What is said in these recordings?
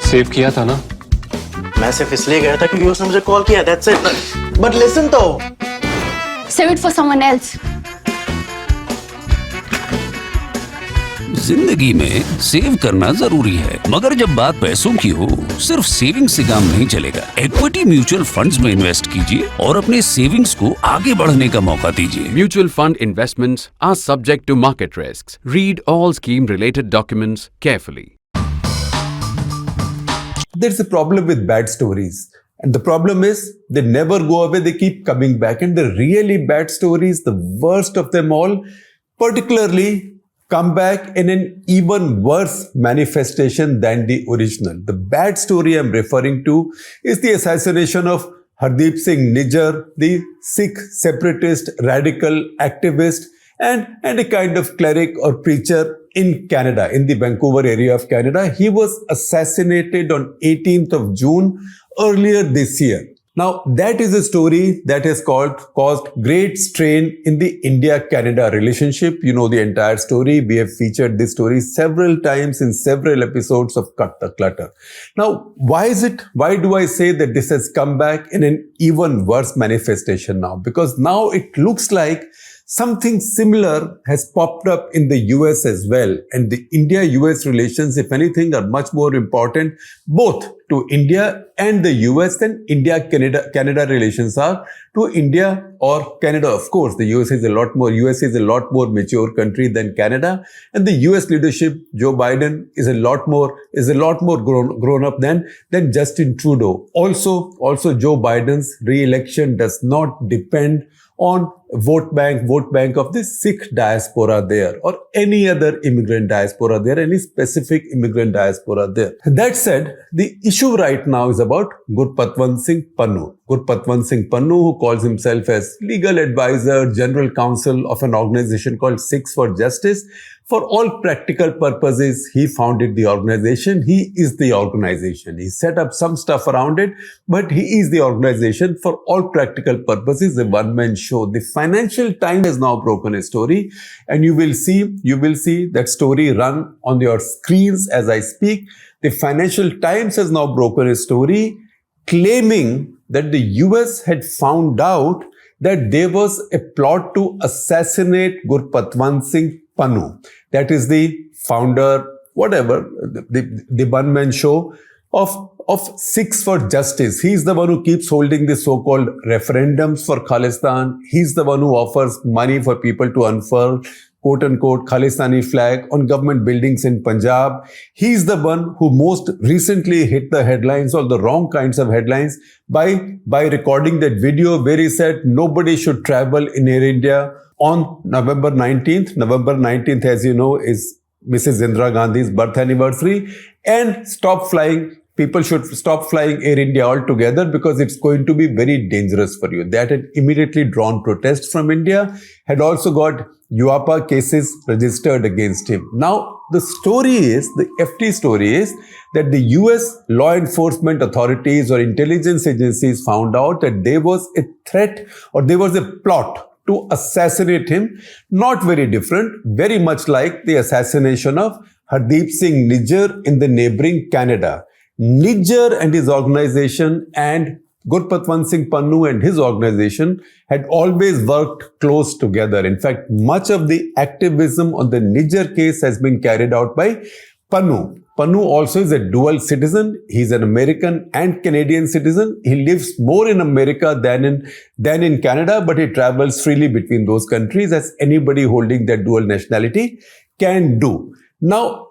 Save किया था ना? मैं सिर्फ इसलिए गया था क्योंकि उसने मुझे कॉल किया, that's it. But listen तो. Save it for someone else. जिंदगी में सेव करना जरूरी है, मगर जब बात पैसों की हो, सिर्फ सेविंग से काम नहीं चलेगा। इक्विटी म्यूचुअल फंड्स में इन्वेस्ट कीजिए और अपने सेविंग्स को आगे बढ़ने का मौका दीजिए। Mutual fund investments are subject to market risks. Read all scheme-related documents carefully. There's a problem with bad stories. And the problem is they never go away, they keep coming back. And the really bad stories, the worst of them all, particularly come back in an even worse manifestation than the original. The bad story I'm referring to is the assassination of Hardeep Singh Nijjar, the Sikh separatist radical activist and a kind of cleric or preacher in Canada, in the Vancouver area of Canada. He was assassinated on 18th of June earlier this year. Now, that is a story that has caused great strain in the India-Canada relationship. You know the entire story. We have featured this story several times in several episodes of Clutter. Now, why do I say that this has come back in an even worse manifestation now? Because now it looks like something similar has popped up in the US as well. And the India-US relations, if anything, are much more important both to India and the US than India-Canada relations are to India or Canada. Of course, the US is a lot more mature country than Canada. And the US leadership, Joe Biden, is a lot more grown up than Justin Trudeau. Also Joe Biden's re-election does not depend on vote bank of the Sikh diaspora there or any other immigrant diaspora there, any specific immigrant diaspora there. That said, the issue right now is about Gurpatwant Singh Pannun. Gurpatwant Singh Pannun, who calls himself as legal advisor, general counsel of an organization called Sikhs for Justice. For all practical purposes, he founded the organization. He is the organization. He set up some stuff around it, but he is the organization. For all practical purposes, a one-man show. The Financial Times has now broken a story, and you will see that story run on your screens as I speak. The Financial Times has now broken a story claiming that the US had found out that there was a plot to assassinate Gurpatwant Singh Pannun. That is the founder, the one-man show of Sikhs for Justice. He's the one who keeps holding the so-called referendums for Khalistan. He's the one who offers money for people to unfurl quote-unquote Khalistani flag on government buildings in Punjab. He's the one who most recently hit the headlines, or the wrong kinds of headlines, by recording that video where he said nobody should travel in Air India on November 19th. November 19th, as you know, is Mrs. Indira Gandhi's birth anniversary. And people should stop flying Air India altogether because it's going to be very dangerous for you. That had immediately drawn protests from India, had also got UAPA cases registered against him. Now, the FT story is that the US law enforcement authorities or intelligence agencies found out that there was a threat or there was a plot to assassinate him. Not very different, very much like the assassination of Hardeep Singh Nijjar in the neighboring Canada. Nijjar and his organization and Gurpatwant Singh Pannun and his organization had always worked close together. In fact, much of the activism on the Nijjar case has been carried out by Pannun. Pannun also is a dual citizen. He's an American and Canadian citizen. He lives more in America than in Canada, but he travels freely between those countries, as anybody holding that dual nationality can do. Now,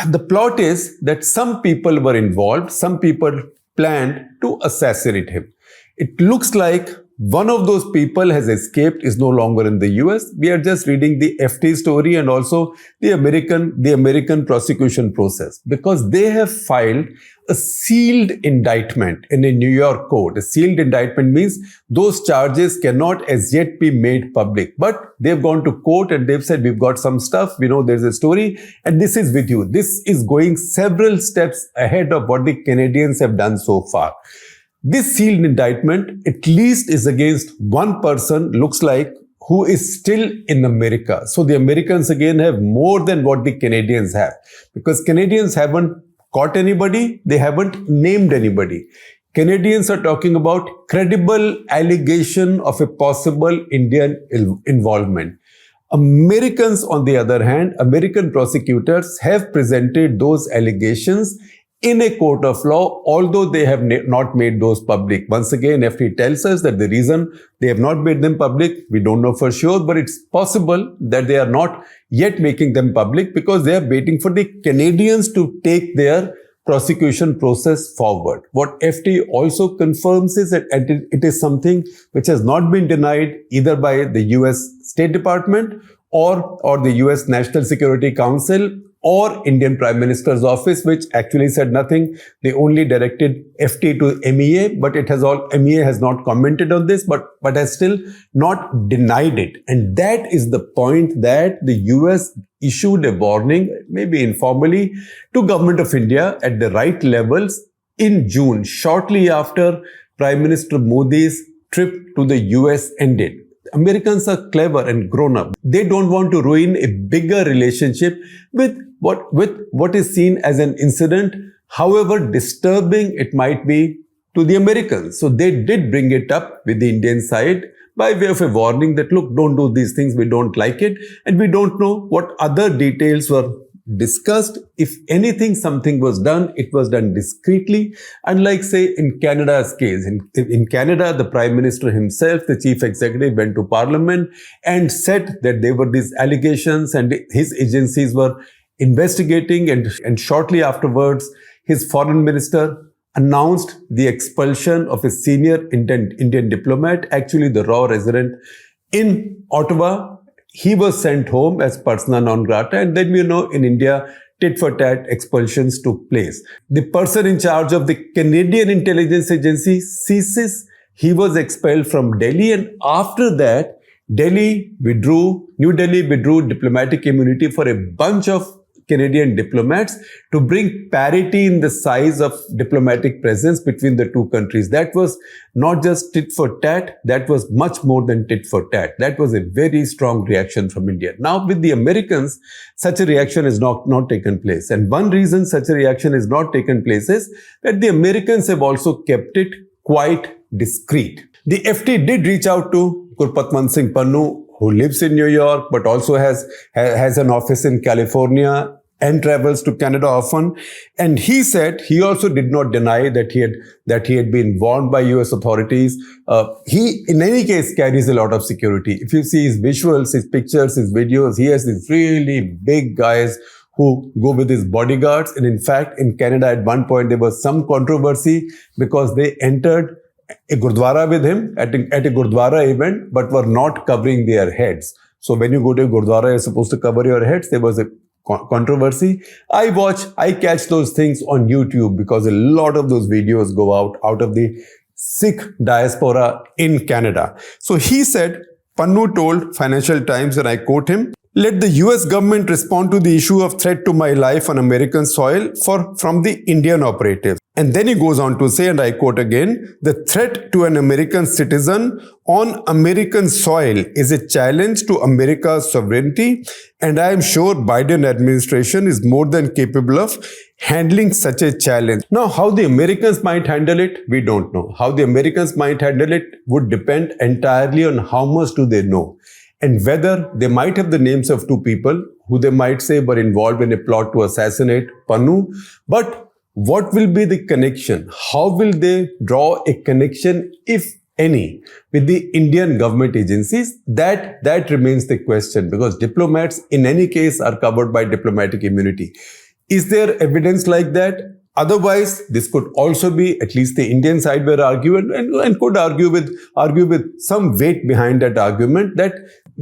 the plot is that some people were involved, some people planned to assassinate him. It looks like one of those people has escaped, is no longer in the US. We are just reading the FT story and also the American prosecution process, because they have filed a sealed indictment in a New York court. A sealed indictment means those charges cannot as yet be made public, but they've gone to court and they've said, we've got some stuff, we know there's a story, and this is with you. This is going several steps ahead of what the Canadians have done so far. This sealed indictment at least is against one person, looks like, who is still in America. So the Americans again have more than what the Canadians have, because Canadians haven't caught anybody, they haven't named anybody. Canadians are talking about credible allegation of a possible Indian involvement. Americans, on the other hand, American prosecutors have presented those allegations in a court of law, although they have not made those public. Once again, FT tells us that the reason they have not made them public, we don't know for sure, but it's possible that they are not yet making them public because they are waiting for the Canadians to take their prosecution process forward. What FT also confirms is that it is something which has not been denied either by the US State Department or the US National Security Council or Indian Prime Minister's office, which actually said nothing. They only directed FT to MEA, but MEA has not commented on this, but has still not denied it. And that is the point, that the US issued a warning, maybe informally, to Government of India at the right levels in June, shortly after Prime Minister Modi's trip to the US ended. Americans are clever and grown up. They don't want to ruin a bigger relationship with what is seen as an incident, however disturbing it might be to the Americans. So they did bring it up with the Indian side by way of a warning that, look, don't do these things, we don't like it. And we don't know what other details were discussed. If anything, something was done, it was done discreetly. Unlike, say, in Canada's case. In Canada, the Prime Minister himself, the Chief Executive, went to Parliament and said that there were these allegations and his agencies were investigating, and shortly afterwards, his foreign minister announced the expulsion of a senior Indian diplomat, actually the raw resident in Ottawa. He was sent home as persona non grata, and then in India, tit for tat expulsions took place. The person in charge of the Canadian intelligence agency ceases. He was expelled from Delhi, and after that, New Delhi withdrew diplomatic immunity for a bunch of Canadian diplomats to bring parity in the size of diplomatic presence between the two countries. That was not just tit for tat, that was much more than tit for tat. That was a very strong reaction from India. Now, with the Americans, such a reaction has not taken place. And one reason such a reaction has not taken place is that the Americans have also kept it quite discreet. The FT did reach out to Gurpatwant Singh Pannun, who lives in New York, but also has an office in California and travels to Canada often. And he said he also did not deny that he had been warned by US authorities. He, in any case, carries a lot of security. If you see his visuals, his pictures, his videos, he has these really big guys who go with his bodyguards. And in fact, in Canada, at one point, there was some controversy because they entered a Gurdwara with him at a Gurdwara event, but were not covering their heads. So when you go to a Gurdwara, you're supposed to cover your heads. There was a controversy. I catch those things on YouTube because a lot of those videos go out of the Sikh diaspora in Canada. So he said, Pannu told Financial Times, and I quote him, "Let the US government respond to the issue of threat to my life on American soil from the Indian operatives." And then he goes on to say, and I quote again, "The threat to an American citizen on American soil is a challenge to America's sovereignty, and I am sure Biden administration is more than capable of handling such a challenge." Now, how the Americans might handle it, we don't know. How the Americans might handle it would depend entirely on how much do they know, and whether they might have the names of two people who they might say were involved in a plot to assassinate Pannu. But what will be the connection? How will they draw a connection, if any, with the Indian government agencies? That remains the question, because diplomats in any case are covered by diplomatic immunity. Is there evidence like that? Otherwise, this could also be, at least the Indian side were arguing and could argue with some weight behind that argument, that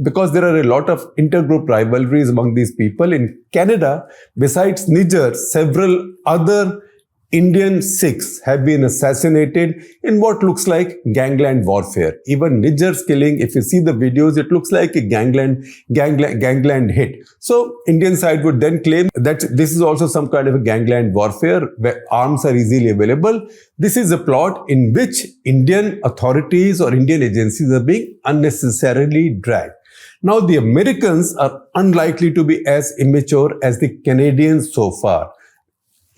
because there are a lot of intergroup rivalries among these people in Canada, besides Nijjar, several other Indian Sikhs have been assassinated in what looks like gangland warfare. Even Nijjar's killing, if you see the videos, it looks like a gangland hit. So Indian side would then claim that this is also some kind of a gangland warfare where arms are easily available. This is a plot in which Indian authorities or Indian agencies are being unnecessarily dragged. Now, the Americans are unlikely to be as immature as the Canadians so far.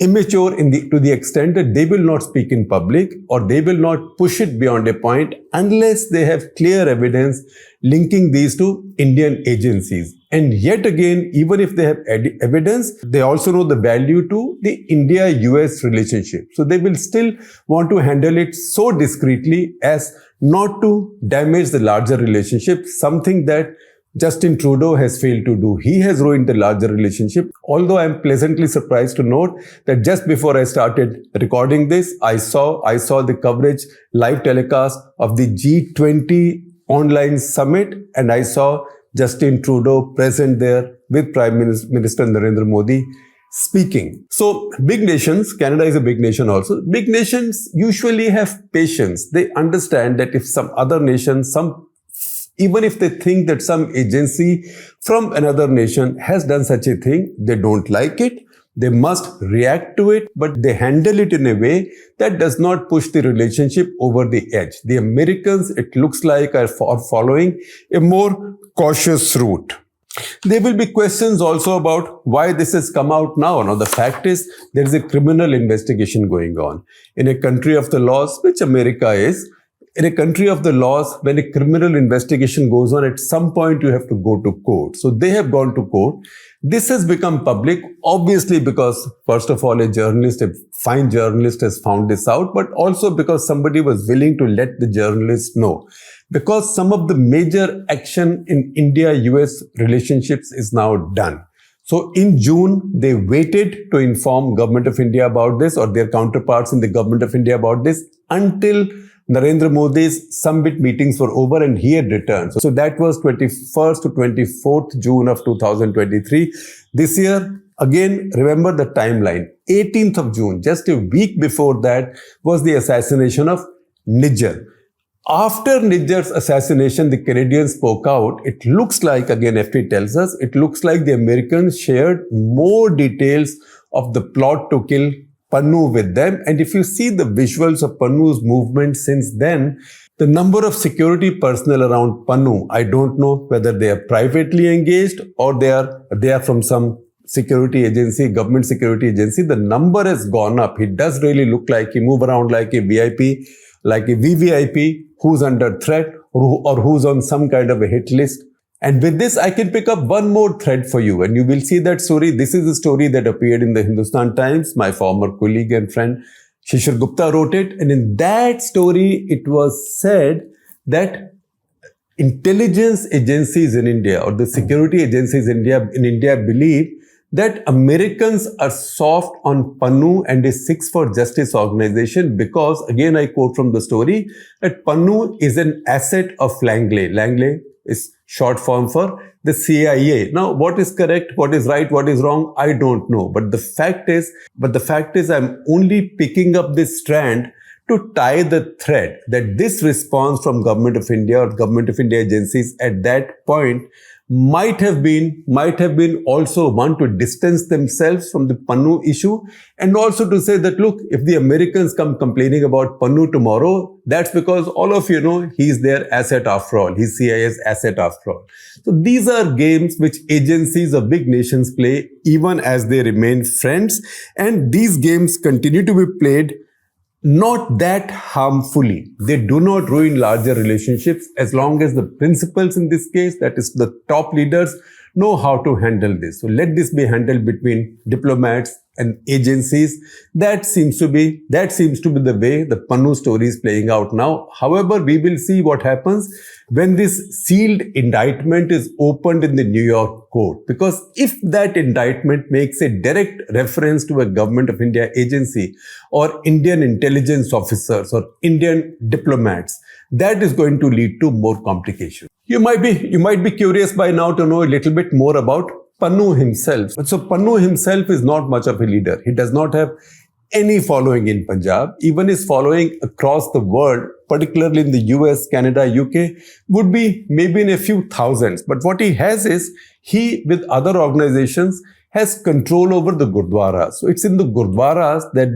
immature to the extent that they will not speak in public or they will not push it beyond a point unless they have clear evidence linking these to Indian agencies. And yet again, even if they have evidence, they also know the value to the India-US relationship. So they will still want to handle it so discreetly as not to damage the larger relationship, something that Justin Trudeau has failed to do. He has ruined the larger relationship. Although I'm pleasantly surprised to note that just before I started recording this, I saw the coverage, live telecast of the G20 online summit, and I saw Justin Trudeau present there with Prime Minister Narendra Modi speaking. So big nations, Canada is a big nation also. Big nations usually have patience. They understand that if some other nation, even if they think that some agency from another nation has done such a thing, they don't like it, they must react to it, but they handle it in a way that does not push the relationship over the edge. The Americans, it looks like, are following a more cautious route. There will be questions also about why this has come out now. Now, the fact is, there is a criminal investigation going on. In a country of the laws, which America is, in a country of the laws, when a criminal investigation goes on, at some point you have to go to court. So they have gone to court. This has become public, obviously because, first of all, a fine journalist has found this out, but also because somebody was willing to let the journalist know. Because some of the major action in India-US relationships is now done. So in June, they waited to inform Government of India about this or their counterparts in the Government of India about this until Narendra Modi's summit meetings were over and he had returned. So that was 21st to 24th June of 2023. This year, again, remember the timeline. 18th of June, just a week before that, was the assassination of Nijjar. After Nijjar's assassination, the Canadians spoke out. It looks like, again, FT tells us, it looks like the Americans shared more details of the plot to kill Pannu with them. And if you see the visuals of Pannu's movement since then, the number of security personnel around Pannu, I don't know whether they are privately engaged or they are from some security agency, government security agency. The number has gone up. He does really look like he move around like a VIP, like a VVIP who's under threat or who's on some kind of a hit list. And with this, I can pick up one more thread for you, and you will see that story. This is the story that appeared in the Hindustan Times. My former colleague and friend Shekhar Gupta wrote it. And in that story, it was said that intelligence agencies in India or the security agencies in India believe that Americans are soft on Pannu and his Sikhs for Justice organization because, again, I quote from the story, that Pannu is an asset of Langley. Langley is short form for the CIA. Now, what is correct, what is right, what is wrong, I don't know. But the fact is I'm only picking up this strand to tie the thread that this response from Government of India or Government of India agencies at that point might have been also one to distance themselves from the Pannu issue and also to say that, look, if the Americans come complaining about Pannu tomorrow, that's because all of you know he's their asset after all. He's CIA's asset after all. So these are games which agencies of big nations play even as they remain friends, and these games continue to be played not that harmfully. They do not ruin larger relationships as long as the principals in this case, that is the top leaders, know how to handle this. So let this be handled between diplomats and agencies. That seems to be the way the Pannu story is playing out now. However, we will see what happens when this sealed indictment is opened in the New York court. Because if that indictment makes a direct reference to a Government of India agency or Indian intelligence officers or Indian diplomats, that is going to lead to more complications. You might be curious by now to know a little bit more about Pannu himself. So Pannu himself is not much of a leader. He does not have any following in Punjab. Even his following across the world, particularly in the US, Canada, UK, would be maybe in a few thousands. But what he has is, he with other organizations has control over the Gurdwaras. So it's in the Gurdwaras that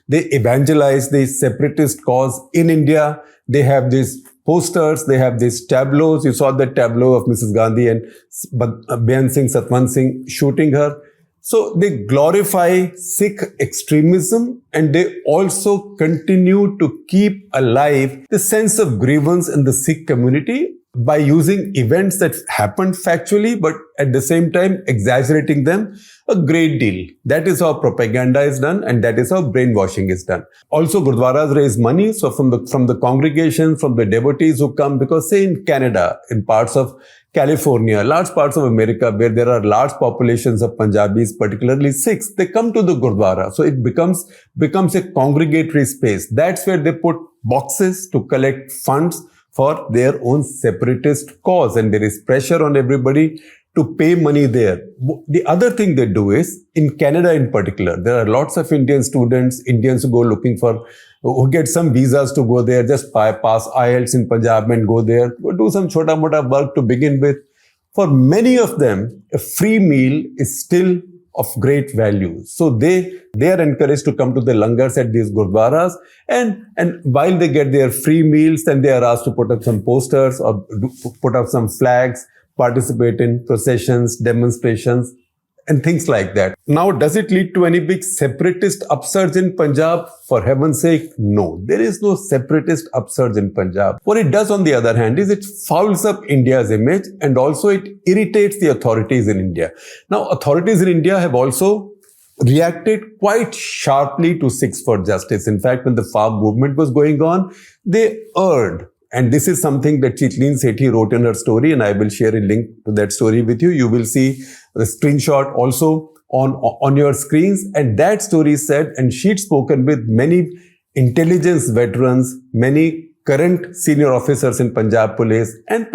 they evangelize the separatist cause in India. They have these posters, they have these tableaus. You saw the tableau of Mrs. Gandhi and Satwant Singh shooting her. So they glorify Sikh extremism and they also continue to keep alive the sense of grievance in the Sikh community by using events that happened factually, but at the same time exaggerating them a great deal. That is how propaganda is done and that is how brainwashing is done. Also, Gurdwaras raise money. So from the congregation, from the devotees who come, because say in Canada, in parts of California, large parts of America where there are large populations of Punjabis, particularly Sikhs, they come to the Gurdwara. So it becomes a congregatory space. That's where they put boxes to collect funds for their own separatist cause. And there is pressure on everybody to pay money there. The other thing they do is, in Canada in particular, there are lots of Indian students, Indians who go looking for, who get some visas to go there, just pass IELTS in Punjab and go there, do some chota mota work to begin with. For many of them, a free meal is still of great value. So they are encouraged to come to the langars at these gurdwaras, and while they get their free meals, then they are asked to put up some posters or put up some flags, participate in processions, demonstrations, and things like that. Now, does it lead to any big separatist upsurge in Punjab? For heaven's sake, no. There is no separatist upsurge in Punjab. What it does, on the other hand, is it fouls up India's image and also it irritates the authorities in India. Now, authorities in India have also reacted quite sharply to Sikhs for Justice. In fact, when the FAB movement was going on, they erred. And this is something that Chitleen Sethi wrote in her story, and I will share a link to that story with you. You will see the screenshot also on your screens. And that story said, and she'd spoken with many intelligence veterans, many current senior officers in Punjab Police and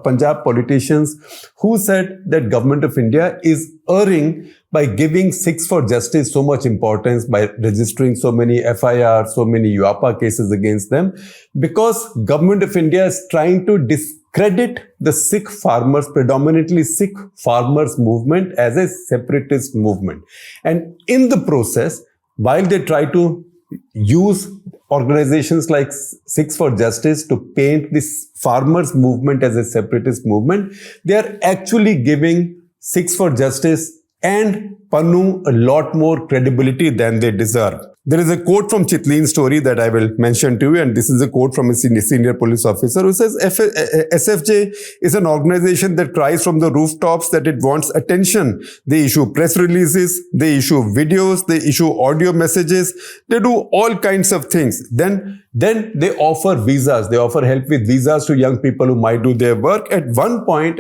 Punjab politicians, who said that Government of India is erring by giving Sikhs for Justice so much importance, by registering so many FIRs, so many UAPA cases against them, because Government of India is trying to discredit the Sikh farmers, predominantly Sikh farmers movement, as a separatist movement. And in the process, while they try to use organizations like Sikhs for Justice to paint this farmers movement as a separatist movement, they are actually giving Sikhs for Justice and Pannu a lot more credibility than they deserve. There is a quote from Chitleen's story that I will mention to you, and this is a quote from a senior police officer who says, SFJ is an organization that cries from the rooftops that it wants attention. They issue press releases, they issue videos, they issue audio messages, they do all kinds of things. Then they offer visas, they offer help with visas to young people who might do their work. At one point,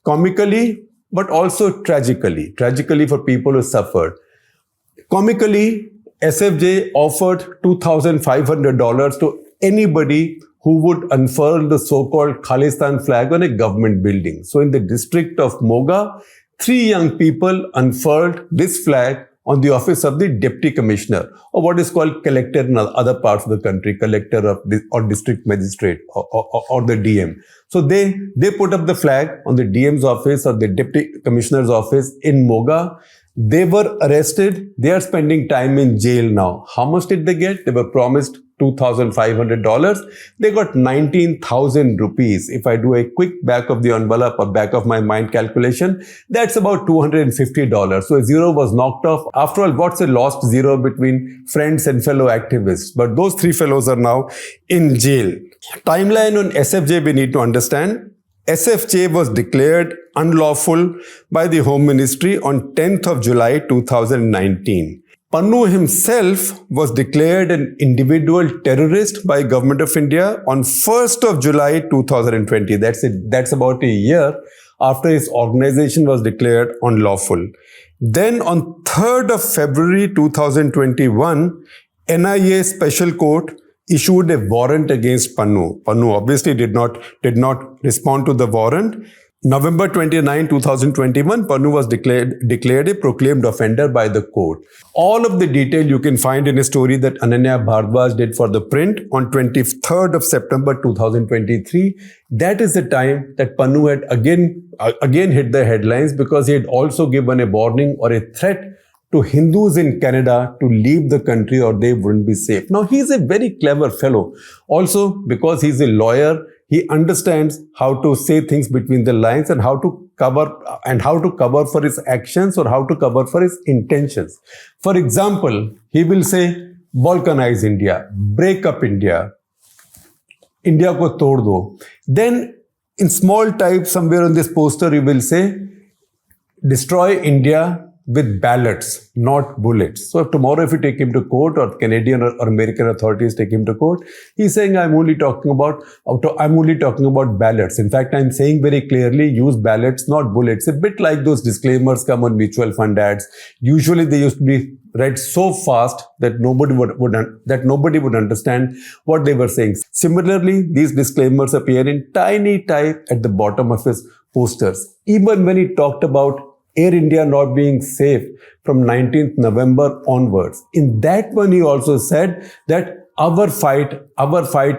comically, but also tragically for people who suffered. Comically, SFJ offered $2,500 to anybody who would unfurl the so-called Khalistan flag on a government building. So in the district of Moga, 3 young people unfurled this flag on the office of the deputy commissioner, or what is called collector in other parts of the country, collector of or district magistrate or the DM. So they put up the flag on the DM's office or the deputy commissioner's office in Moga. They were arrested. They are spending time in jail now. How much did they get? They were promised $2,500. They got 19,000 rupees. If I do a quick back of the envelope or back of my mind calculation, that's about $250. So a zero was knocked off. After all, what's a lost zero between friends and fellow activists? But those 3 fellows are now in jail. Timeline on SFJ we need to understand. SFJ was declared unlawful by the Home Ministry on 10th of July 2019. Pannu himself was declared an individual terrorist by Government of India on 1st of July 2020. That's about a year after his organization was declared unlawful. Then on 3rd of February 2021, NIA Special Court issued a warrant against Pannu. Pannu obviously did not respond to the warrant. November 29, 2021, Pannu was declared a proclaimed offender by the court. All of the detail you can find in a story that Ananya Bhardwaj did for ThePrint on 23rd of September 2023. That is the time that Pannu had again hit the headlines, because he had also given a warning or a threat to Hindus in Canada to leave the country or they wouldn't be safe. Now, he's a very clever fellow. Also, because he's a lawyer, he understands how to say things between the lines and how to cover for his actions or how to cover for his intentions. For example, he will say, balkanize India, break up India, India ko tod do. Then in small type somewhere on this poster, he will say, destroy India with ballots, not bullets. So tomorrow if you take him to court or Canadian or American authorities take him to court, he's saying I'm only talking about ballots. In fact, I'm saying very clearly, use ballots, not bullets. A bit like those disclaimers come on mutual fund ads. Usually they used to be read so fast that nobody would understand what they were saying. Similarly, these disclaimers appear in tiny type at the bottom of his posters. Even when he talked about Air India not being safe from 19th November onwards. In that one, he also said that our fight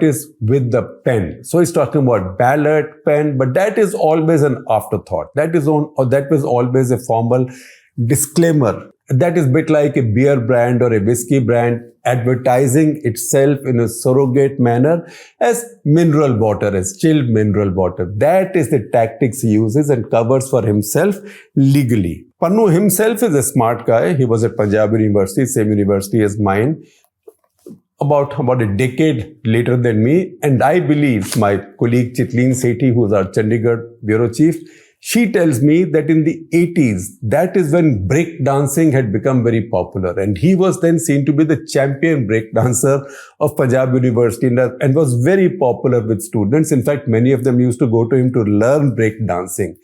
is with the pen. So he's talking about ballot, pen, but that is always an afterthought. That was always a formal disclaimer. That is a bit like a beer brand or a whiskey brand advertising itself in a surrogate manner as mineral water, as chilled mineral water. That is the tactics he uses and covers for himself legally. Pannu himself is a smart guy. He was at Punjab University, same university as mine, about a decade later than me. And I believe my colleague Chitleen Sethi, who is our Chandigarh bureau chief, she tells me that in the 80s, that is when break dancing had become very popular. And he was then seen to be the champion break dancer of Punjab University and was very popular with students. In fact, many of them used to go to him to learn break dancing.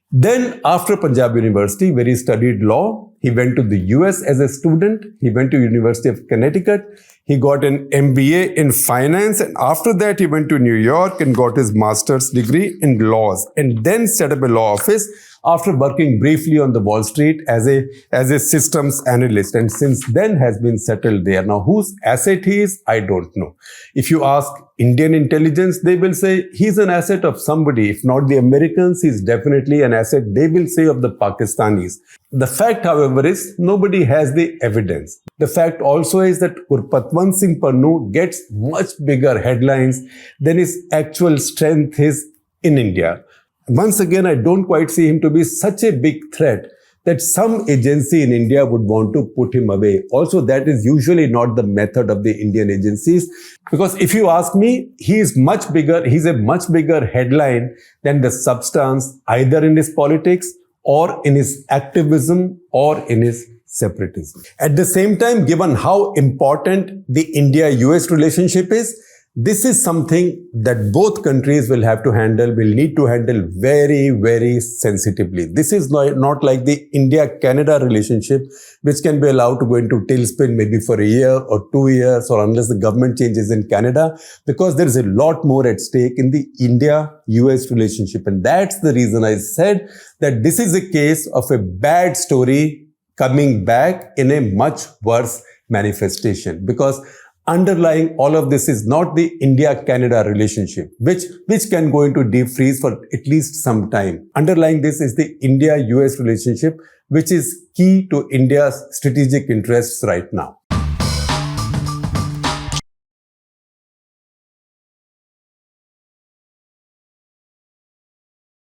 Then after Punjab University, where he studied law, he went to the US as a student. He went to University of Connecticut. He got an MBA in finance, and after that he went to New York and got his master's degree in laws, and then set up a law office after working briefly on the Wall Street as a systems analyst, and since then has been settled there. Now, whose asset he is, I don't know. If you ask Indian intelligence, they will say he's an asset of somebody. If not the Americans, he's definitely an asset, they will say, of the Pakistanis. The fact, however, is nobody has the evidence. The fact also is that Gurpatwant Singh Pannun gets much bigger headlines than his actual strength is in India. Once again, I don't quite see him to be such a big threat that some agency in India would want to put him away. Also, that is usually not the method of the Indian agencies. Because if you ask me, he's a much bigger headline than the substance, either in his politics or in his activism or in his separatism. At the same time, given how important the India-US relationship is, this is something that both countries will need to handle very, very sensitively. This is not like the India-Canada relationship, which can be allowed to go into tailspin maybe for a year or 2 years, or unless the government changes in Canada, because there is a lot more at stake in the India-US relationship. And that's the reason I said that this is a case of a bad story coming back in a much worse manifestation, because underlying all of this is not the India-Canada relationship, which can go into deep freeze for at least some time. Underlying this is the India-US relationship, which is key to India's strategic interests right now.